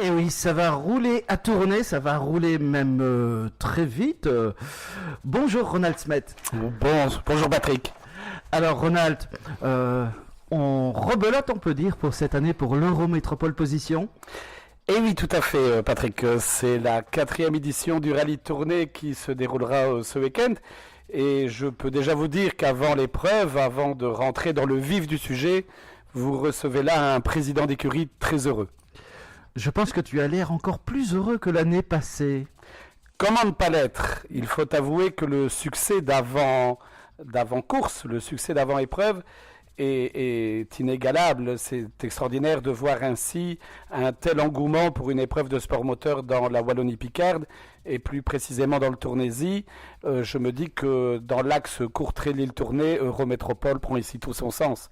Et oui, ça va rouler à tourner, ça va rouler même très vite. Bonjour Ronald Smet. Bonjour Patrick. Alors Ronald, on rebelote on peut dire pour cette année pour l'Eurométropole Position. Et oui, tout à fait Patrick, c'est la 4e édition du rallye tournée qui se déroulera ce week-end. Et je peux déjà vous dire qu'avant l'épreuve, avant de rentrer dans le vif du sujet, vous recevez là un président d'écurie très heureux. Je pense que tu as l'air encore plus heureux que l'année passée. Comment ne pas l'être? Il faut avouer que le succès d'avant-course, le succès d'avant-épreuve est inégalable. C'est extraordinaire de voir ainsi un tel engouement pour une épreuve de sport moteur dans la Wallonie-Picarde et plus précisément dans le Tournaisie. Je me dis que dans l'axe Courtrai-Lille-Tournai, Eurométropole prend ici tout son sens.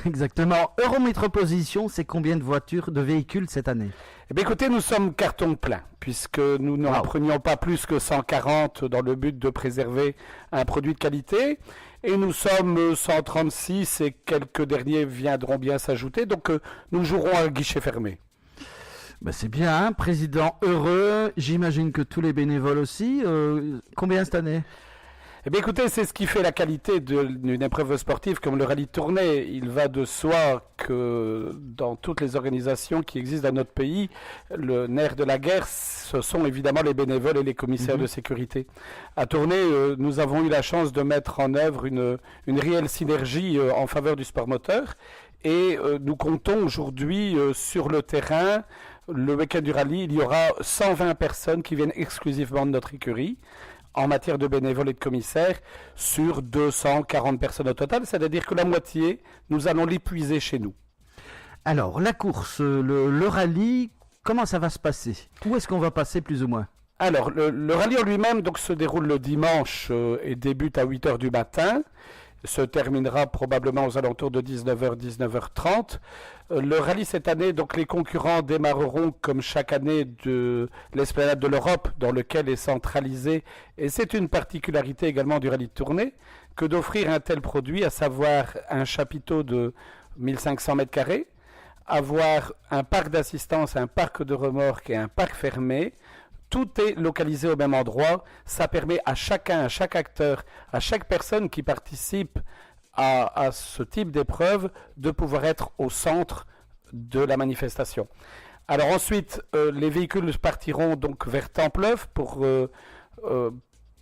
Exactement. Eurométroposition, c'est combien de voitures, de véhicules cette année? Eh bien écoutez, nous sommes carton plein, puisque nous n'en prenions pas plus que 140 dans le but de préserver un produit de qualité. Et nous sommes 136 et quelques derniers viendront bien s'ajouter. Donc nous jouerons à guichet fermé. Ben c'est bien, hein, président heureux. J'imagine que tous les bénévoles aussi. Combien cette année? Eh bien écoutez, c'est ce qui fait la qualité d'une épreuve sportive comme le rallye tournée. Il va de soi que dans toutes les organisations qui existent dans notre pays, le nerf de la guerre, ce sont évidemment les bénévoles et les commissaires de sécurité. À Tournai, nous avons eu la chance de mettre en œuvre une réelle synergie en faveur du sport moteur. Et nous comptons aujourd'hui sur le terrain, le week-end du rallye, il y aura 120 personnes qui viennent exclusivement de notre écurie en matière de bénévoles et de commissaires sur 240 personnes au total, c'est-à-dire que la moitié, nous allons l'épuiser chez nous. Alors, la course, le rallye, comment ça va se passer? Où est-ce qu'on va passer plus ou moins? Alors, le rallye en lui-même donc, se déroule le dimanche et débute à 8h du matin. Se terminera probablement aux alentours de 19h, 19h30. Le rallye cette année, donc les concurrents démarreront comme chaque année de l'Esplanade de l'Europe, dans lequel est centralisé, et c'est une particularité également du rallye de tournée, que d'offrir un tel produit, à savoir un chapiteau de 1500 mètres carrés, avoir un parc d'assistance, un parc de remorques et un parc fermé. Tout est localisé au même endroit. Ça permet à chacun, à chaque acteur, à chaque personne qui participe à ce type d'épreuve de pouvoir être au centre de la manifestation. Alors ensuite, les véhicules partiront donc vers Templeuve pour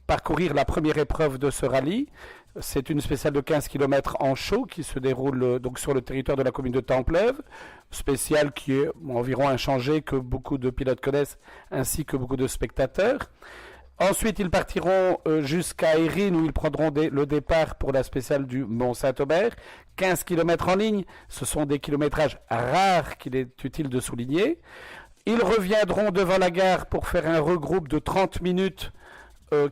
parcourir la première épreuve de ce rallye. C'est une spéciale de 15 km en chaud qui se déroule donc sur le territoire de la commune de Templeuve. Spéciale qui est environ inchangée, que beaucoup de pilotes connaissent, ainsi que beaucoup de spectateurs. Ensuite, ils partiront jusqu'à Eyrines, où ils prendront le départ pour la spéciale du Mont-Saint-Aubert. 15 km en ligne, ce sont des kilométrages rares qu'il est utile de souligner. Ils reviendront devant la gare pour faire un regroupe de 30 minutes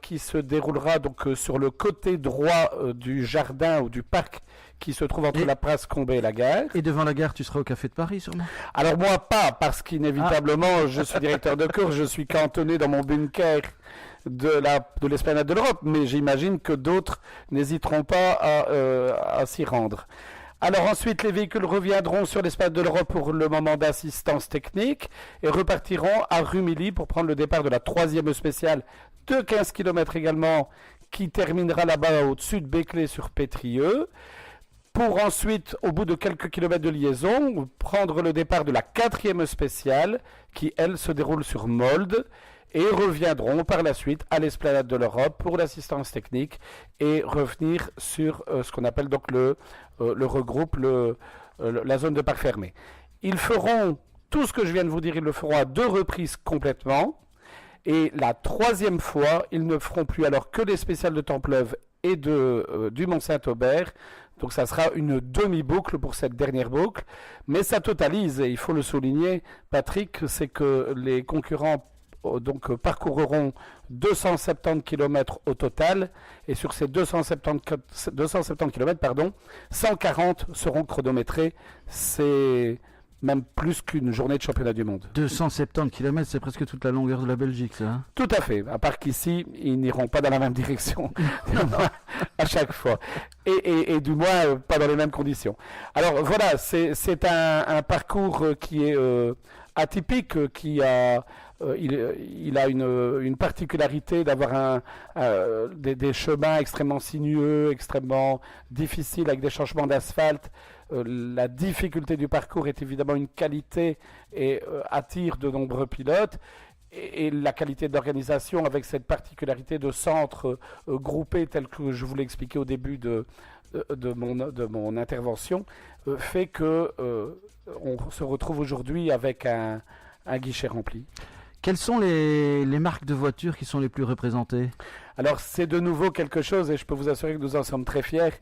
qui se déroulera donc sur le côté droit du jardin ou du parc qui se trouve entre la place Combet et la gare. Et devant la gare, tu seras au Café de Paris sûrement? Alors moi pas, parce qu'inévitablement je suis directeur de course, je suis cantonné dans mon bunker de l'Esplanade de l'Europe, mais j'imagine que d'autres n'hésiteront pas à s'y rendre. Alors ensuite, les véhicules reviendront sur l'Esplanade de l'Europe pour le moment d'assistance technique et repartiront à Rumilly pour prendre le départ de la 3e spéciale de 15 km également, qui terminera là-bas au-dessus de Béclé sur Pétrieux, pour ensuite, au bout de quelques kilomètres de liaison, prendre le départ de la 4e spéciale, qui elle se déroule sur Molde, et reviendront par la suite à l'Esplanade de l'Europe pour l'assistance technique et revenir sur ce qu'on appelle donc le regroupe, la zone de parc fermé. Ils feront tout ce que je viens de vous dire, ils le feront à 2 reprises complètement. Et la 3e fois, ils ne feront plus alors que les spéciales de Templeuve et du Mont-Saint-Aubert. Donc ça sera une demi-boucle pour cette dernière boucle. Mais ça totalise, et il faut le souligner, Patrick, c'est que les concurrents donc parcourront 270 km au total, et sur ces 270 km, 140 seront chronométrés. C'est même plus qu'une journée de championnat du monde. 270 km, c'est presque toute la longueur de la Belgique, ça. Hein? Tout à fait. À part qu'ici, ils n'iront pas dans la même direction à chaque fois. Et du moins, pas dans les mêmes conditions. Alors voilà, c'est un parcours qui est atypique, il a une particularité d'avoir des chemins extrêmement sinueux, extrêmement difficiles avec des changements d'asphalte. La difficulté du parcours est évidemment une qualité et attire de nombreux pilotes. Et la qualité d'organisation avec cette particularité de centre groupé tel que je vous l'ai expliqué au début de mon intervention fait que on se retrouve aujourd'hui avec un guichet rempli. Quelles sont les marques de voitures qui sont les plus représentées? Alors c'est de nouveau quelque chose et je peux vous assurer que nous en sommes très fiers.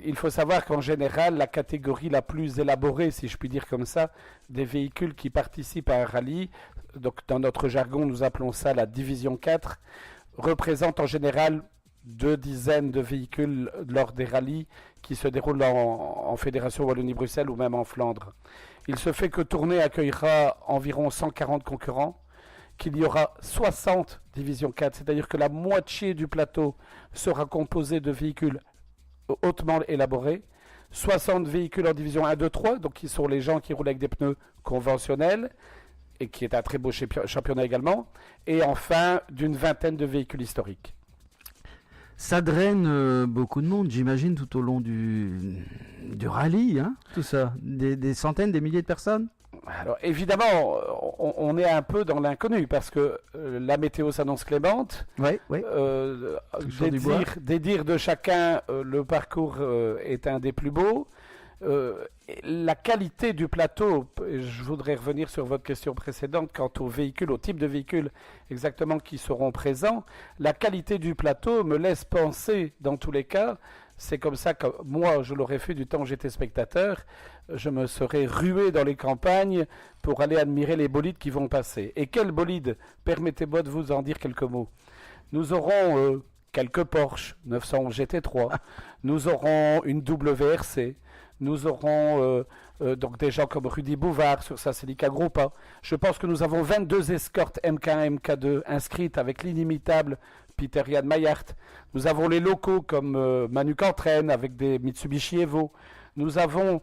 Il faut savoir qu'en général, la catégorie la plus élaborée, si je puis dire comme ça, des véhicules qui participent à un rallye, donc dans notre jargon, nous appelons ça la division 4, représente en général 2 dizaines de véhicules lors des rallyes qui se déroulent en Fédération Wallonie-Bruxelles ou même en Flandre. Il se fait que Tournai accueillera environ 140 concurrents, qu'il y aura 60 division 4, c'est-à-dire que la moitié du plateau sera composé de véhicules hautement élaborés, 60 véhicules en division 1, 2, 3, donc qui sont les gens qui roulent avec des pneus conventionnels, et qui est un très beau championnat également, et enfin d'une vingtaine de véhicules historiques. Ça draine beaucoup de monde, j'imagine, tout au long du rallye, hein, tout ça. Des centaines, des milliers de personnes? Alors évidemment, on est un peu dans l'inconnu parce que la météo s'annonce clémente. Oui, oui. Des dires de chacun, le parcours est un des plus beaux. La qualité du plateau, je voudrais revenir sur votre question précédente quant aux véhicules, au type de véhicules exactement qui seront présents. La qualité du plateau me laisse penser, dans tous les cas, c'est comme ça que moi je l'aurais fait du temps où j'étais spectateur, je me serais rué dans les campagnes pour aller admirer les bolides qui vont passer. Et quels bolides? Permettez-moi de vous en dire quelques mots. Nous aurons quelques Porsche 911 GT3, nous aurons une WRC, nous aurons donc des gens comme Rudy Bouvard sur sa Celica Groupa. Je pense que nous avons 22 escortes MK1, MK2 inscrites avec l'inimitable Peter Jan Maillard. Nous avons les locaux comme Manu Cantraine avec des Mitsubishi Evo. Nous avons,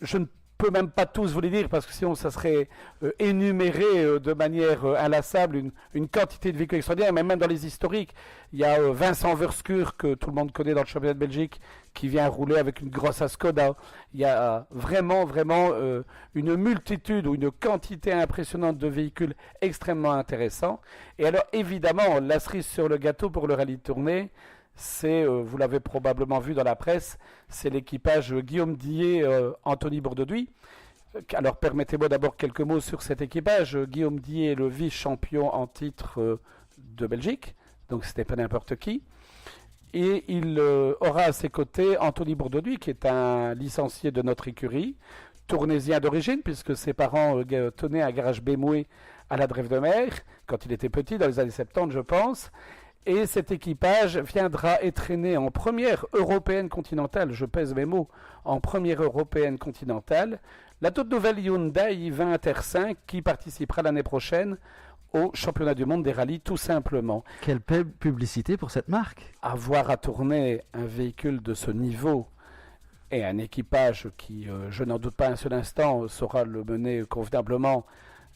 je ne peux même pas tous vous les dire parce que sinon ça serait énuméré de manière inlassable une quantité de véhicules extraordinaires, mais même dans les historiques, il y a Vincent Verskur que tout le monde connaît dans le championnat de Belgique qui vient rouler avec une grosse Skoda. Il y a vraiment une multitude ou une quantité impressionnante de véhicules extrêmement intéressants. Et alors évidemment, la cerise sur le gâteau pour le rallye de Tournai, c'est, vous l'avez probablement vu dans la presse, c'est l'équipage Guillaume Dillet, Anthony Bourdeduy. Alors permettez-moi d'abord quelques mots sur cet équipage. Guillaume Dillet est le vice-champion en titre de Belgique, donc c'était pas n'importe qui. Et il aura à ses côtés Anthony Bourdeduy, qui est un licencié de notre écurie, tournaisien d'origine, puisque ses parents tenaient un garage BMW à la Drève de Mer, quand il était petit, dans les années 70 je pense. Et cet équipage viendra étraîner en première européenne continentale, je pèse mes mots, en première européenne continentale, la toute nouvelle Hyundai i20 R5 qui participera l'année prochaine au championnat du monde des rallyes tout simplement. Quelle belle publicité pour cette marque. Avoir à tourner un véhicule de ce niveau et un équipage qui, je n'en doute pas un seul instant, saura le mener convenablement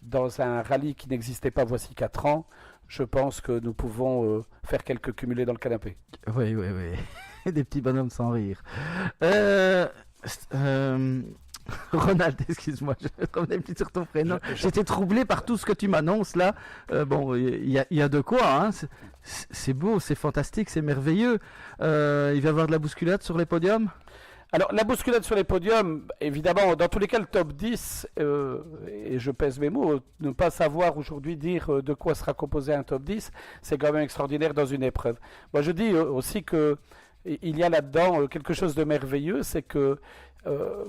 dans un rallye qui n'existait pas voici 4 ans, je pense que nous pouvons faire quelques cumulés dans le canapé. Oui. Des petits bonhommes sans rire. Ronald, excuse-moi, je revenais plus sur ton prénom. J'étais troublé par tout ce que tu m'annonces là. Bon, il y a de quoi, hein. C'est beau, c'est fantastique, c'est merveilleux. Il va y avoir de la bousculade sur les podiums? Alors, la bousculade sur les podiums, évidemment, dans tous les cas, le top 10, et je pèse mes mots, ne pas savoir aujourd'hui dire de quoi sera composé un top 10, c'est quand même extraordinaire dans une épreuve. Moi, je dis aussi que il y a là-dedans quelque chose de merveilleux, c'est que,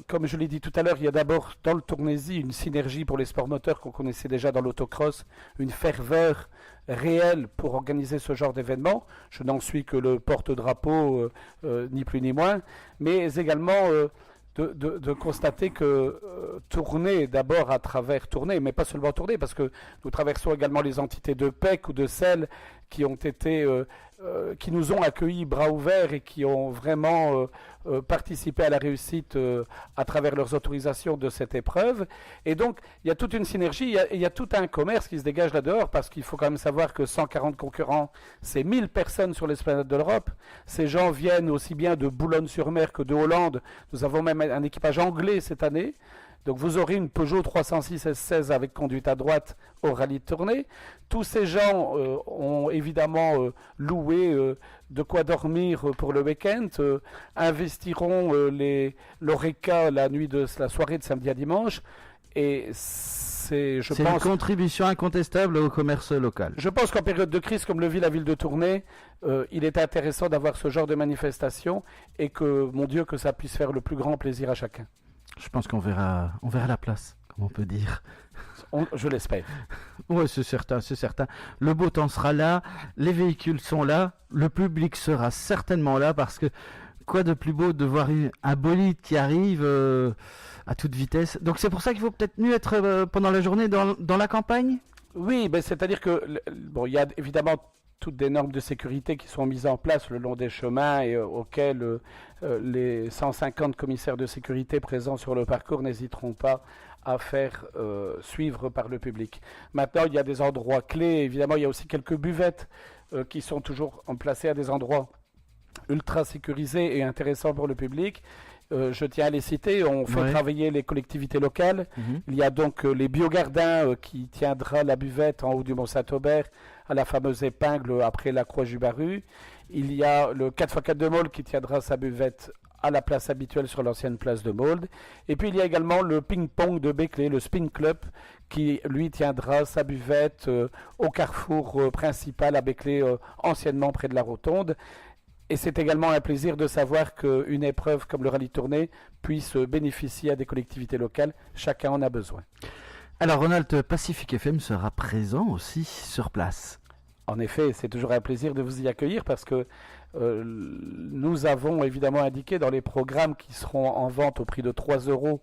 comme je l'ai dit tout à l'heure, il y a d'abord dans le Tournaisie une synergie pour les sports moteurs qu'on connaissait déjà dans l'autocross, une ferveur réelle pour organiser ce genre d'événement. Je n'en suis que le porte-drapeau, ni plus ni moins, mais également de constater que Tournai, d'abord à travers Tournai, mais pas seulement Tournai, parce que nous traversons également les entités de PEC ou de SEL qui ont été qui nous ont accueillis bras ouverts et qui ont vraiment participé à la réussite à travers leurs autorisations de cette épreuve. Et donc, il y a toute une synergie, il y a tout un commerce qui se dégage là-dehors, parce qu'il faut quand même savoir que 140 concurrents, c'est 1000 personnes sur l'esplanade de l'Europe. Ces gens viennent aussi bien de Boulogne-sur-Mer que de Hollande. Nous avons même un équipage anglais cette année. Donc vous aurez une Peugeot 306 S16 avec conduite à droite au rallye de Tournai. Tous ces gens ont évidemment loué de quoi dormir pour le week-end, investiront l'Oreca la soirée de samedi à dimanche. Et c'est une contribution incontestable au commerce local. Je pense qu'en période de crise, comme le vit la ville de Tournai, il est intéressant d'avoir ce genre de manifestation et que, mon Dieu, que ça puisse faire le plus grand plaisir à chacun. Je pense qu'on verra la place, comme on peut dire. Je l'espère. Oui, c'est certain, c'est certain. Le beau temps sera là, les véhicules sont là, le public sera certainement là, parce que quoi de plus beau de voir un bolide qui arrive à toute vitesse. Donc c'est pour ça qu'il faut peut-être mieux être pendant la journée dans la campagne ? Oui, ben c'est-à-dire que bon, il y a évidemment toutes des normes de sécurité qui sont mises en place le long des chemins et auxquelles les 150 commissaires de sécurité présents sur le parcours n'hésiteront pas à faire suivre par le public. Maintenant, il y a des endroits clés. Évidemment, il y a aussi quelques buvettes qui sont toujours placées à des endroits ultra sécurisés et intéressants pour le public. Je tiens à les citer. On fait travailler les collectivités locales. Il y a donc les Biogardins qui tiendra la buvette en haut du Mont-Saint-Aubert à la fameuse épingle après la Croix-Jubaru. Il y a le 4x4 de Maulde qui tiendra sa buvette à la place habituelle sur l'ancienne place de Maulde. Et puis il y a également le ping-pong de Béclé, le Spin Club, qui lui tiendra sa buvette au carrefour principal à Béclé, anciennement près de la Rotonde. Et c'est également un plaisir de savoir qu'une épreuve comme le rallye Tournai puisse bénéficier à des collectivités locales. Chacun en a besoin. Alors Ronald, Pacific FM sera présent aussi sur place. En effet, c'est toujours un plaisir de vous y accueillir parce que nous avons évidemment indiqué dans les programmes qui seront en vente au prix de 3 €,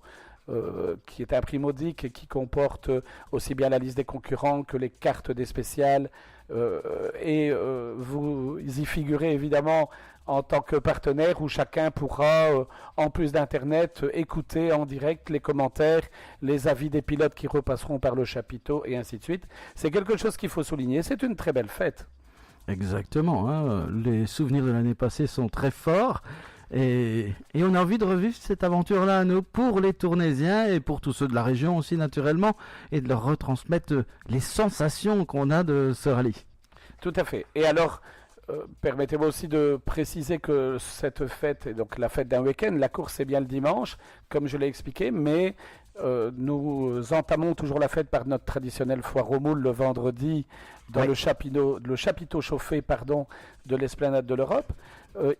qui est un prix modique et qui comporte aussi bien la liste des concurrents que les cartes des spéciales. Vous y figurez évidemment en tant que partenaire où chacun pourra, en plus d'Internet, écouter en direct les commentaires, les avis des pilotes qui repasseront par le chapiteau et ainsi de suite. C'est quelque chose qu'il faut souligner. C'est une très belle fête. Exactement. Hein. Les souvenirs de l'année passée sont très forts. Et on a envie de revivre cette aventure-là à nous pour les Tournaisiens et pour tous ceux de la région aussi naturellement et de leur retransmettre les sensations qu'on a de ce rallye. Tout à fait. Et alors, permettez-moi aussi de préciser que cette fête est donc la fête d'un week-end. La course est bien le dimanche, comme je l'ai expliqué, mais nous entamons toujours la fête par notre traditionnelle foire aux moules le vendredi dans le chapiteau chauffé de l'Esplanade de l'Europe.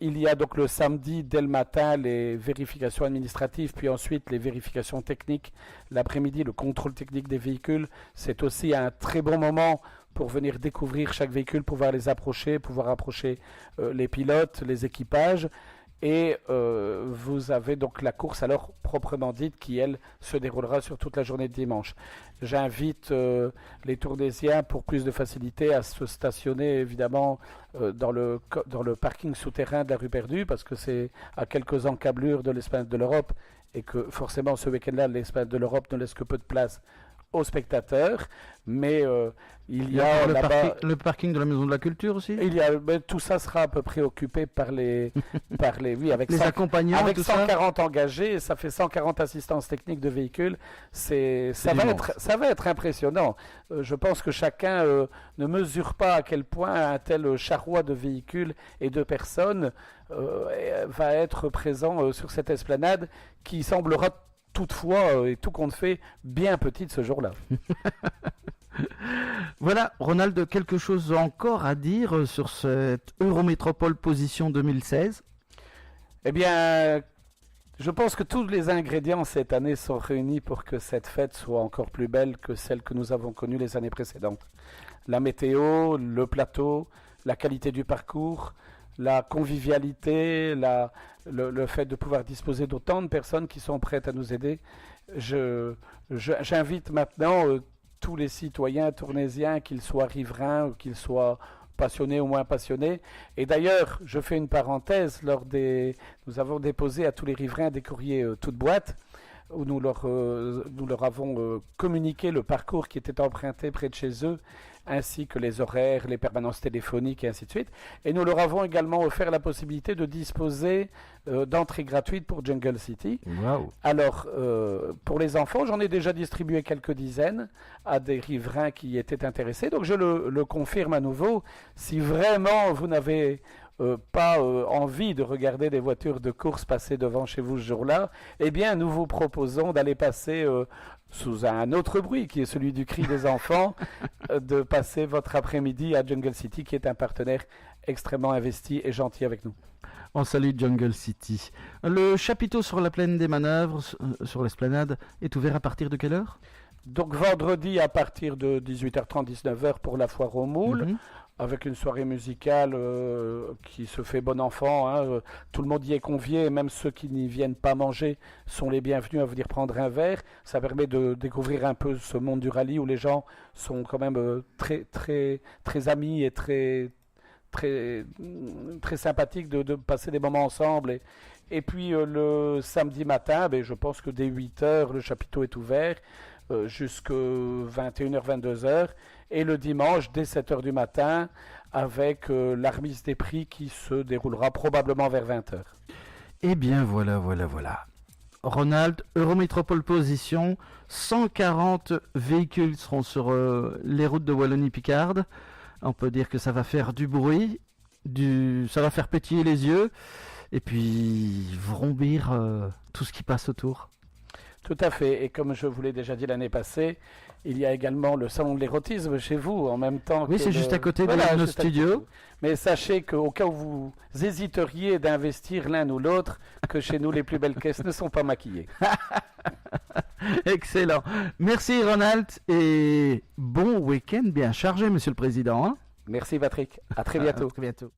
Il y a donc le samedi dès le matin les vérifications administratives, puis ensuite les vérifications techniques. L'après-midi, le contrôle technique des véhicules. C'est aussi un très bon moment pour venir découvrir chaque véhicule, pouvoir les approcher, pouvoir approcher les pilotes, les équipages. Et vous avez donc la course alors proprement dite qui, elle, se déroulera sur toute la journée de dimanche. J'invite les Tournaisiens pour plus de facilité à se stationner évidemment dans le parking souterrain de la rue Perdue parce que c'est à quelques encablures de l'Esplanade de l'Europe et que forcément ce week-end-là l'Esplanade de l'Europe ne laisse que peu de place aux spectateurs, mais il y a le parking de la Maison de la Culture aussi. Tout ça sera à peu près occupé par les avec les accompagnants, avec tout 140 engagés, ça fait 140 assistances techniques de véhicules. Ça va être impressionnant. Je pense que chacun ne mesure pas à quel point un tel charroi de véhicules et de personnes va être présent sur cette esplanade qui semblera toutefois, et tout compte fait, bien petite ce jour-là. Voilà, Ronald, quelque chose encore à dire sur cette Eurométropole Position 2016 ? Eh bien, je pense que tous les ingrédients cette année sont réunis pour que cette fête soit encore plus belle que celle que nous avons connue les années précédentes. La météo, le plateau, la qualité du parcours, la convivialité, le fait de pouvoir disposer d'autant de personnes qui sont prêtes à nous aider. J'invite maintenant tous les citoyens tournaisiens, qu'ils soient riverains ou qu'ils soient passionnés ou moins passionnés. Et d'ailleurs, je fais une parenthèse, nous avons déposé à tous les riverains des courriers toute boîte, où nous leur avons communiqué le parcours qui était emprunté près de chez eux, ainsi que les horaires, les permanences téléphoniques et ainsi de suite. Et nous leur avons également offert la possibilité de disposer d'entrées gratuites pour Jungle City. Wow. Alors, pour les enfants, j'en ai déjà distribué quelques dizaines à des riverains qui étaient intéressés. Donc, je le confirme à nouveau. Si vraiment vous n'avez pas envie de regarder des voitures de course passer devant chez vous ce jour-là, eh bien, nous vous proposons d'aller passer sous un autre bruit, qui est celui du cri des enfants, de passer votre après-midi à Jungle City, qui est un partenaire extrêmement investi et gentil avec nous. On salue Jungle City. Le chapiteau sur la plaine des manœuvres, sur l'esplanade, est ouvert à partir de quelle heure? Donc, vendredi à partir de 18h30, 19h pour la foire aux moules. Avec une soirée musicale qui se fait bon enfant. Hein. Tout le monde y est convié, et même ceux qui n'y viennent pas manger sont les bienvenus à venir prendre un verre. Ça permet de découvrir un peu ce monde du rallye où les gens sont quand même très, très, très amis et très, très, très sympathiques de passer des moments ensemble. Et puis le samedi matin, je pense que dès 8h, le chapiteau est ouvert jusqu'à 21h, 22h. Et le dimanche, dès 7h du matin, avec la remise des prix qui se déroulera probablement vers 20h. Eh bien, voilà. Ronald, Eurométropole Position, 140 véhicules seront sur les routes de Wallonie-Picarde. On peut dire que ça va faire du bruit, ça va faire pétiller les yeux, et puis vrombir tout ce qui passe autour. Tout à fait, et comme je vous l'ai déjà dit l'année passée, il y a également le salon de l'érotisme chez vous en même temps. Oui, c'est juste à côté de nos studios. Mais sachez qu'au cas où vous hésiteriez d'investir l'un ou l'autre, que chez nous les plus belles caisses ne sont pas maquillées. Excellent. Merci Ronald et bon week-end bien chargé, Monsieur le Président. Merci Patrick, à très bientôt. À très bientôt.